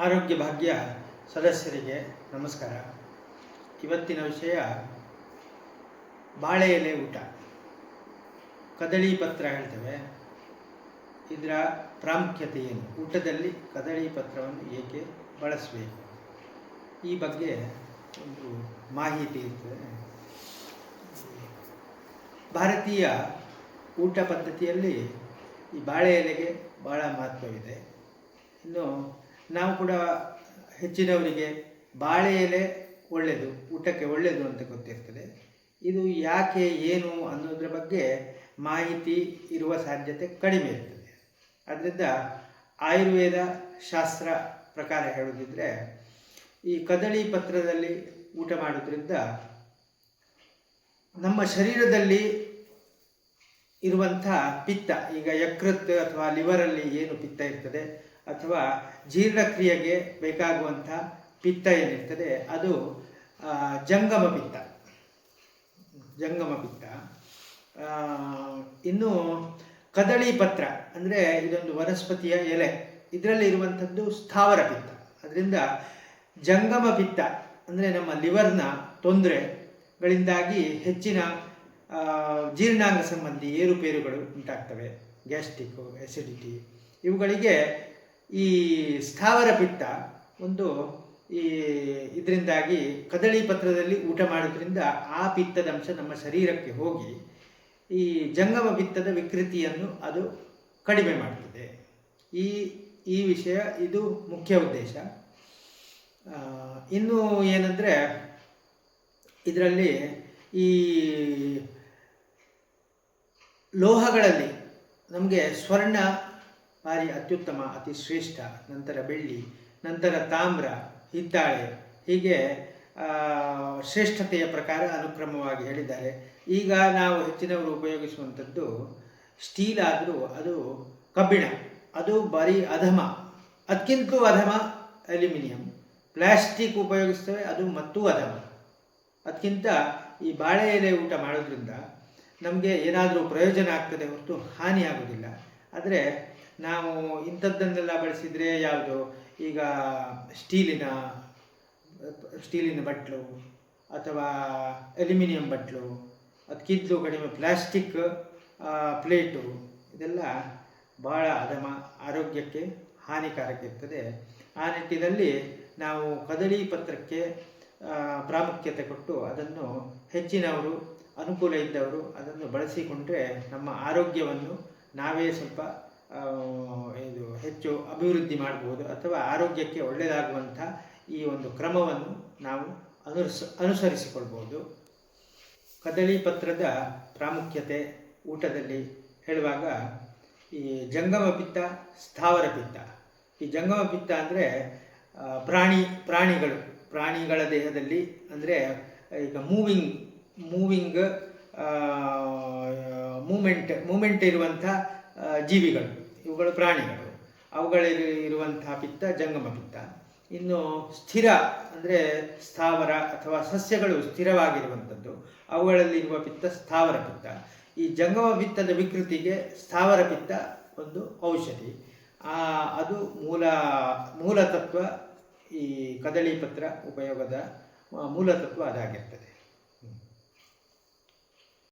ಆರೋಗ್ಯ ಭಾಗ್ಯ ಸದಸ್ಯರಿಗೆ ನಮಸ್ಕಾರ. ಇವತ್ತಿನ ವಿಷಯ ಬಾಳೆ ಎಲೆ ಊಟ, ಕದಳಿ ಪತ್ರ ಹೇಳ್ತೇವೆ. ಇದರ ಪ್ರಾಮುಖ್ಯತೆ ಏನು, ಊಟದಲ್ಲಿ ಕದಳಿ ಪತ್ರವನ್ನು ಏಕೆ ಬಳಸಬೇಕು, ಈ ಬಗ್ಗೆ ಒಂದು ಮಾಹಿತಿ ಇರ್ತದೆ. ಭಾರತೀಯ ಊಟ ಪದ್ಧತಿಯಲ್ಲಿ ಈ ಬಾಳೆ ಎಲೆಗೆ ಭಾಳ ಮಹತ್ವವಿದೆ. ಇನ್ನು ನಾವು ಕೂಡ ಹೆಚ್ಚಿನವರಿಗೆ ಬಾಳೆ ಎಲೆ ಒಳ್ಳೆಯದು, ಊಟಕ್ಕೆ ಒಳ್ಳೆಯದು ಅಂತ ಗೊತ್ತಿರ್ತದೆ. ಇದು ಯಾಕೆ ಏನು ಅನ್ನೋದ್ರ ಬಗ್ಗೆ ಮಾಹಿತಿ ಇರುವ ಸಾಧ್ಯತೆ ಕಡಿಮೆ ಇರ್ತದೆ. ಆದ್ದರಿಂದ ಆಯುರ್ವೇದ ಶಾಸ್ತ್ರ ಪ್ರಕಾರ ಹೇಳೋದಿದ್ರೆ, ಈ ಕದಳಿ ಪತ್ರದಲ್ಲಿ ಊಟ ಮಾಡೋದ್ರಿಂದ ನಮ್ಮ ಶರೀರದಲ್ಲಿ ಇರುವಂಥ ಪಿತ್ತ, ಈಗ ಯಕೃತ್ ಅಥವಾ ಲಿವರಲ್ಲಿ ಏನು ಪಿತ್ತ ಇರ್ತದೆ ಅಥವಾ ಜೀರ್ಣಕ್ರಿಯೆಗೆ ಬೇಕಾಗುವಂಥ ಪಿತ್ತ ಏನಿರ್ತದೆ ಅದು ಜಂಗಮ ಪಿತ್ತ. ಇನ್ನು ಕದಳಿ ಪತ್ರ ಅಂದರೆ ಇದೊಂದು ವನಸ್ಪತಿಯ ಎಲೆ, ಇದರಲ್ಲಿ ಇರುವಂಥದ್ದು ಸ್ಥಾವರ ಪಿತ್ತ. ಅದರಿಂದ ಜಂಗಮ ಪಿತ್ತ ಅಂದರೆ ನಮ್ಮ ಲಿವರ್ನ ತೊಂದರೆಗಳಿಂದಾಗಿ ಹೆಚ್ಚಿನ ಜೀರ್ಣಾಂಗ ಸಂಬಂಧಿ ಏರುಪೇರುಗಳು ಉಂಟಾಗ್ತವೆ, ಗ್ಯಾಸ್ಟ್ರಿಕ್ಕು, ಎಸಿಡಿಟಿ. ಇವುಗಳಿಗೆ ಈ ಸ್ಥಾವರ ಪಿತ್ತ ಒಂದು ಇದರಿಂದಾಗಿ ಕದಳಿ ಪತ್ರದಲ್ಲಿ ಊಟ ಮಾಡೋದ್ರಿಂದ ಆ ಪಿತ್ತದ ಅಂಶ ನಮ್ಮ ಶರೀರಕ್ಕೆ ಹೋಗಿ ಈ ಜಂಗಮ ಪಿತ್ತದ ವಿಕೃತಿಯನ್ನು ಅದು ಕಡಿಮೆ ಮಾಡ್ತದೆ. ಈ ವಿಷಯ ಇದು ಮುಖ್ಯ ಉದ್ದೇಶ. ಇನ್ನು ಏನಂದರೆ, ಇದರಲ್ಲಿ ಈ ಲೋಹಗಳಲ್ಲಿ ನಮಗೆ ಸ್ವರ್ಣ ಭಾರಿ ಅತ್ಯುತ್ತಮ, ಅತಿ ಶ್ರೇಷ್ಠ, ನಂತರ ಬೆಳ್ಳಿ, ನಂತರ ತಾಮ್ರ, ಹಿತ್ತಾಳೆ, ಹೀಗೆ ಶ್ರೇಷ್ಠತೆಯ ಪ್ರಕಾರ ಅನುಕ್ರಮವಾಗಿ ಹೇಳಿದ್ದಾರೆ. ಈಗ ನಾವು ಹೆಚ್ಚಿನವರು ಉಪಯೋಗಿಸುವಂಥದ್ದು ಸ್ಟೀಲ್ ಆದರೂ ಅದು ಕಬ್ಬಿಣ, ಅದು ಭಾರಿ ಅಧಮ. ಅದಕ್ಕಿಂತಲೂ ಅಧಮ ಅಲ್ಯೂಮಿನಿಯಂ. ಪ್ಲಾಸ್ಟಿಕ್ ಉಪಯೋಗಿಸ್ತೇವೆ, ಅದು ಮತ್ತೂ ಅಧಮ. ಅದಕ್ಕಿಂತ ಈ ಬಾಳೆ ಎಲೆ ಊಟ ಮಾಡೋದ್ರಿಂದ ನಮಗೆ ಏನಾದರೂ ಪ್ರಯೋಜನ ಆಗ್ತದೆ ಹೊರತು ಹಾನಿ ಆಗೋದಿಲ್ಲ. ಆದರೆ ನಾವು ಇಂಥದ್ದನ್ನೆಲ್ಲ ಬಳಸಿದರೆ ಯಾವುದು, ಈಗ ಸ್ಟೀಲಿನ ಬಟ್ಲು ಅಥವಾ ಅಲ್ಯೂಮಿನಿಯಂ ಬಟ್ಲು, ಅದಕ್ಕಿಂತಲೂ ಕಡಿಮೆ ಪ್ಲಾಸ್ಟಿಕ್ ಪ್ಲೇಟು, ಇದೆಲ್ಲ ಭಾಳ ಅಧಮ, ಆರೋಗ್ಯಕ್ಕೆ ಹಾನಿಕಾರಕ ಇರ್ತದೆ. ಆ ನಿಟ್ಟಿನಲ್ಲಿ ನಾವು ಕದಳಿ ಪತ್ರಕ್ಕೆ ಪ್ರಾಮುಖ್ಯತೆ ಕೊಟ್ಟು ಅದನ್ನು ಹೆಚ್ಚಿನವರು, ಅನುಕೂಲ ಇದ್ದವರು ಅದನ್ನು ಬಳಸಿಕೊಂಡ್ರೆ ನಮ್ಮ ಆರೋಗ್ಯವನ್ನು ನಾವೇ ಸ್ವಲ್ಪ ಹೆಚ್ಚು ಅಭಿವೃದ್ಧಿ ಮಾಡ್ಬೋದು, ಅಥವಾ ಆರೋಗ್ಯಕ್ಕೆ ಒಳ್ಳೆಯದಾಗುವಂಥ ಈ ಒಂದು ಕ್ರಮವನ್ನು ನಾವು ಅನುಸರಿಸಿಕೊಳ್ಬೋದು. ಕದಳಿ ಪತ್ರದ ಪ್ರಾಮುಖ್ಯತೆ ಊಟದಲ್ಲಿ ಹೇಳುವಾಗ, ಈ ಜಂಗಮ ಪಿತ್ತ, ಸ್ಥಾವರ ಪಿತ್ತ. ಈ ಜಂಗಮ ಪಿತ್ತ ಅಂದರೆ ಪ್ರಾಣಿಗಳ ದೇಹದಲ್ಲಿ, ಅಂದರೆ ಈಗ ಮೂಮೆಂಟ್ ಇರುವಂಥ ಜೀವಿಗಳು, ಇವುಗಳು ಪ್ರಾಣಿಗಳು, ಅವುಗಳಿರುವಂಥ ಪಿತ್ತ ಜಂಗಮ ಪಿತ್ತ. ಇನ್ನು ಸ್ಥಿರ ಅಂದರೆ ಸ್ಥಾವರ ಅಥವಾ ಸಸ್ಯಗಳು ಸ್ಥಿರವಾಗಿರುವಂಥದ್ದು, ಅವುಗಳಲ್ಲಿರುವ ಪಿತ್ತ ಸ್ಥಾವರ ಪಿತ್ತ. ಈ ಜಂಗಮ ಪಿತ್ತದ ವಿಕೃತಿಗೆ ಸ್ಥಾವರ ಪಿತ್ತ ಒಂದು ಔಷಧಿ. ಅದು ಮೂಲತತ್ವ. ಈ ಕದಳಿ ಪತ್ರ ಉಪಯೋಗದ ಮೂಲತತ್ವ ಅದಾಗಿರ್ತದೆ.